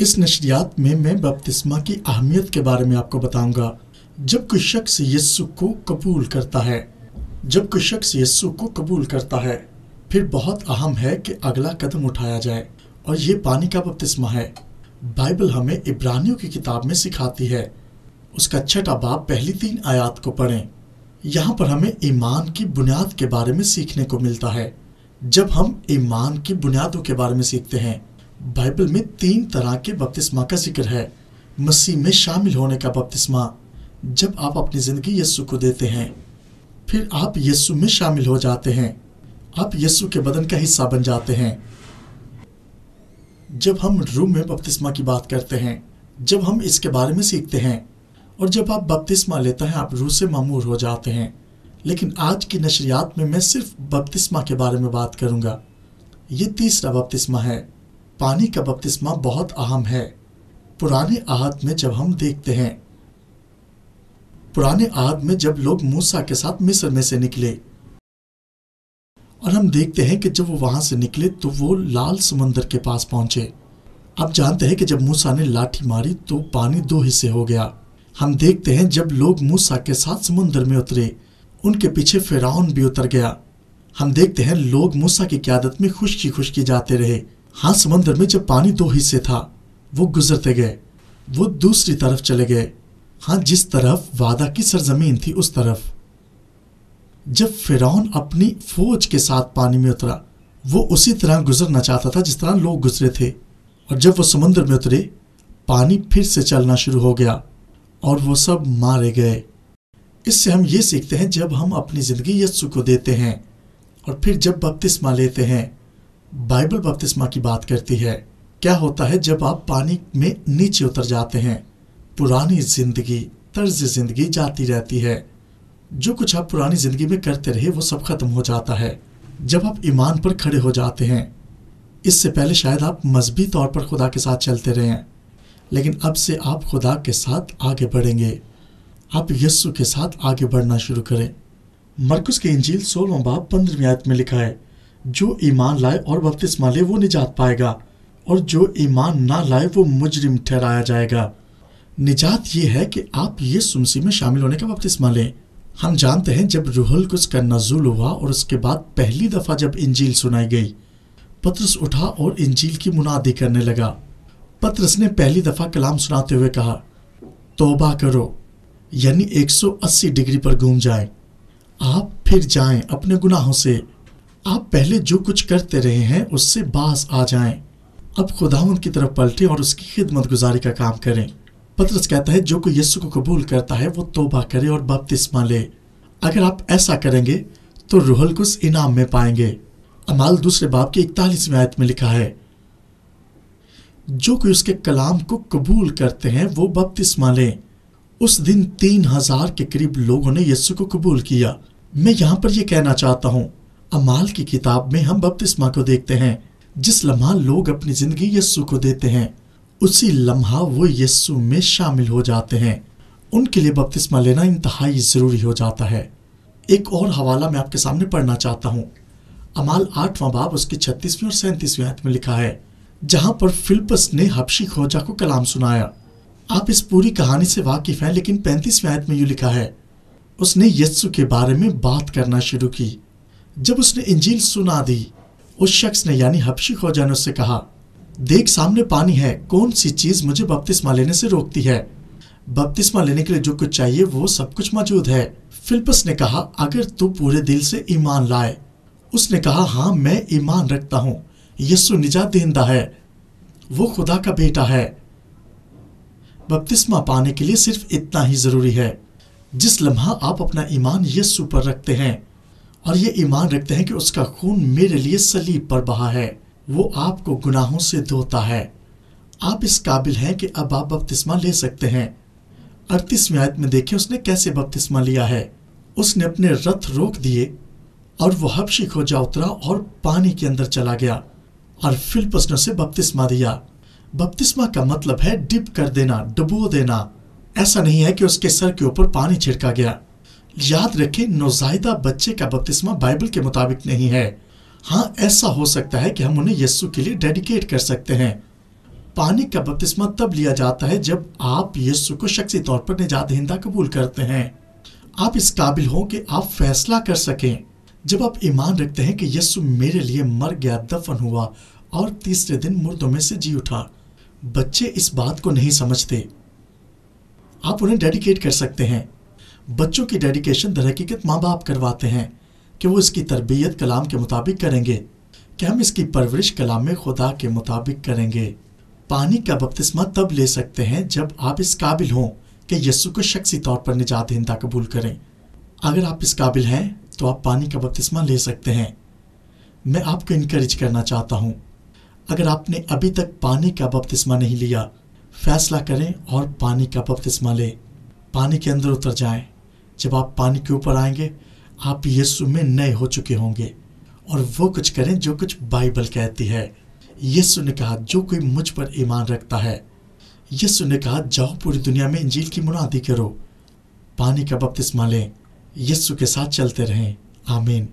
इस नशरियात में मैं बपतिस्मा की अहमियत के बारे में आपको बताऊंगा। जब कोई शख्स यीशु को कबूल करता है, फिर बहुत अहम है कि अगला कदम उठाया जाए, और ये पानी का बपतिस्मा है। बाइबल हमें इब्रानियों की किताब में सिखाती है। उसका 6 बाब पहली 3 आयत को पढ़ें। यहाँ पर हमें ईमान की बुनियाद के बारे में सीखने को मिलता है। जब हम ईमान की बुनियादों के बारे में सीखते हैं, बाइबल में 3 तरह के बपतिस्मा का जिक्र है। मसीह में शामिल होने का बपतिस्मा, जब आप अपनी जिंदगी यीशु को देते हैं, फिर आप यीशु में शामिल हो जाते हैं, आप यीशु के बदन का हिस्सा बन जाते हैं। जब हम रूह में बपतिस्मा की बात करते हैं, जब हम इसके बारे में सीखते हैं, और जब आप बपतिस्मा लेते हैं, आप रूह से मामूर हो जाते हैं। लेकिन आज की नशरियात में मैं सिर्फ बपतिस्मा के बारे में बात करूंगा। ये तीसरा बपतिस्मा है। पानी का बपतिस्मा बहुत अहम है। पुराने आहद में जब हम देखते हैं, पुराने आहद में जब लोग मूसा के साथ मिस्र में से निकले, और हम देखते हैं कि जब वो वहां से निकले तो वो लाल समुंदर के पास पहुंचे। आप जानते हैं कि जब मूसा ने लाठी मारी तो पानी 2 हिस्से हो गया। हम देखते हैं जब लोग मूसा के साथ समुंदर में उतरे, उनके पीछे फिरौन भी उतर गया। हम देखते हैं लोग मूसा की क़यादत में खुशकी जाते रहे। हाँ, समुंदर में जब पानी 2 हिस्से था, वो गुजरते गए, वो दूसरी तरफ चले गए। हाँ, जिस तरफ वादा की सरजमीन थी उस तरफ। जब फिरौन अपनी फौज के साथ पानी में उतरा, वो उसी तरह गुजरना चाहता था जिस तरह लोग गुजरे थे। और जब वो समुद्र में उतरे, पानी फिर से चलना शुरू हो गया और वो सब मारे गए। इससे हम ये सीखते हैं, जब हम अपनी जिंदगी यीशु को देते हैं और फिर जब बपतिस्मा लेते हैं, बाइबल बपतिस्मा की बात करती है। क्या होता है जब आप पानी में नीचे उतर जाते हैं? पुरानी जिंदगी, तर्ज जिंदगी जाती रहती है। जो कुछ आप पुरानी जिंदगी में करते रहे वो सब खत्म हो जाता है जब आप ईमान पर खड़े हो जाते हैं। इससे पहले शायद आप मजहबी तौर पर खुदा के साथ चलते रहे हैं, लेकिन अब से आप खुदा के साथ आगे बढ़ेंगे। आप यीशु के साथ आगे बढ़ना शुरू करें। मरकुस की इंजील 16 बाब 15 आयत में लिखा है, जो ईमान लाए और बपतिस्मा ले वो निजात पाएगा, और जो ईमान ना लाए वो मुजरिम ठहराया जाएगा। निजात ये है कि आप यीशु मसीह में शामिल होने का बपतिस्मा लें। हम जानते हैं जब रूहुल कुद्स का नज़ूल हुआ और उसके बाद पहली दफा जब इंजील सुनाई गई, पतरस उठा और इंजील की मुनादी करने लगा। पतरस ने पहली दफा कलाम सुनाते हुए कहा, तौबा करो, यानी 180 डिग्री पर घूम जाएं। आप फिर जाएं अपने गुनाहों से। आप पहले जो कुछ करते रहे हैं उससे बाज आ जाएं। अब खुदावंद की तरफ पलटें और उसकी खिदमत गुजारी का काम करें। पतरस कहता है, जो कोई यीशु को कबूल करता है वो तौबा करे और बपतिस्मा ले। अगर आप ऐसा करेंगे तो रूहुल कुद्स इनाम में पाएंगे। अमाल 2 बाब की 41 आयत में लिखा है, जो कोई उसके कलाम को कबूल करते हैं वो बपतिस्मा लें। उस दिन 3000 के करीब लोगों ने यीशु को कबूल किया। मैं यहाँ पर यह कहना चाहता हूँ, अमाल की किताब में हम बपतिस्मा को देखते हैं। जिस लम्हा लोग अपनी जिंदगी यीशु को देते हैं, उसी लम्हा वो यीशु में शामिल हो जाते हैं। उनके लिए बपतिस्मा लेना इंतहाई जरूरी हो जाता है। एक और हवाला मैं आपके सामने पढ़ना चाहता हूँ। अमाल 8वां बाब उसकी 36वीं और 37वीं आयत में लिखा है, जहां पर फिलिप्पस ने हबशी खोजा को कलाम सुनाया। आप इस पूरी कहानी से वाकिफ हैं, लेकिन 35वीं आयत में यूं लिखा है, उसने यीशु के बारे में बात करना शुरू की। जब उसने इंजील सुना दी, उस शख्स ने यानी हबशी खोजा ने उससे कहा, देख सामने पानी है, कौन सी चीज मुझे बपतिस्मा लेने से रोकती है? बपतिस्मा लेने के लिए जो कुछ चाहिए वो सब कुछ मौजूद है। फिलिप्पस ने कहा, अगर तू पूरे दिल से ईमान लाए। उसने कहा, हाँ मैं ईमान रखता हूँ, यीशु निजात देंदा है, वो खुदा का बेटा है। बपतिस्मा पाने के लिए सिर्फ इतना ही जरूरी है। जिस लम्हा आप अपना ईमान यीशु पर रखते हैं और ये ईमान रखते हैं कि उसका खून मेरे लिए सलीब पर बहा है, वो आपको गुनाहों से धोता है। आप इस काबिल हैं कि अब आप बपतिस्मा ले सकते हैं। 38वीं आयत में देखें उसने कैसे बपतिस्मा लिया है। उसने अपने रथ रोक दिए और वो हबशी खोजा उतरा और पानी के अंदर चला गया और फिलिप्पस ने उसे बपतिस्मा दिया। बपतिस्मा का मतलब है डिप कर देना, डुबो देना। ऐसा नहीं है कि उसके सर के ऊपर पानी छिड़का गया। याद रखें, नौज़ायदा बच्चे का बपतिस्मा बाइबल के मुताबिक नहीं है। हाँ, ऐसा हो सकता है कि हम उन्हें यीशु के लिए डेडिकेट कर सकते हैं। पानी का बपतिस्मा तब लिया जाता है जब आप यीशु को शख्सी तौर पर निजात दहिंदा कबूल करते हैं। आप इस काबिल हो कि आप फैसला कर सकें। जब आप ईमान रखते हैं कि यीशु मेरे लिए मर गया, दफन हुआ और तीसरे दिन मुर्दों में से जी उठा। बच्चे इस बात को नहीं समझते। आप उन्हें डेडिकेट कर सकते हैं। बच्चों की डेडिकेशन दरहकीकत माँ बाप करवाते हैं कि वो इसकी तरबियत कलाम के मुताबिक करेंगे, कि हम इसकी परवरिश कलाम में खुदा के मुताबिक करेंगे। पानी का बपतिस्मा तब ले सकते हैं जब आप इस काबिल हों कि यीशु को शख्सी तौर पर निजात दहिंदा कबूल करें। अगर आप इस काबिल हैं तो आप पानी का बपतिस्मा ले सकते हैं। मैं आपको इनकरेज करना चाहता हूँ, अगर आपने अभी तक पानी का बपतिस्मा नहीं लिया, फैसला करें और पानी का बपतिस्मा लें। पानी के अंदर उतर जाएं। जब आप पानी के ऊपर आएंगे, आप यीशु में नए हो चुके होंगे और वो कुछ करें जो कुछ बाइबल कहती है। यीशु ने कहा, जो कोई मुझ पर ईमान रखता है, यीशु ने कहा, जाओ पूरी दुनिया में इंजील की मुनादी करो। पानी का बपतिस्मा लें, यीशु के साथ चलते रहें। आमीन।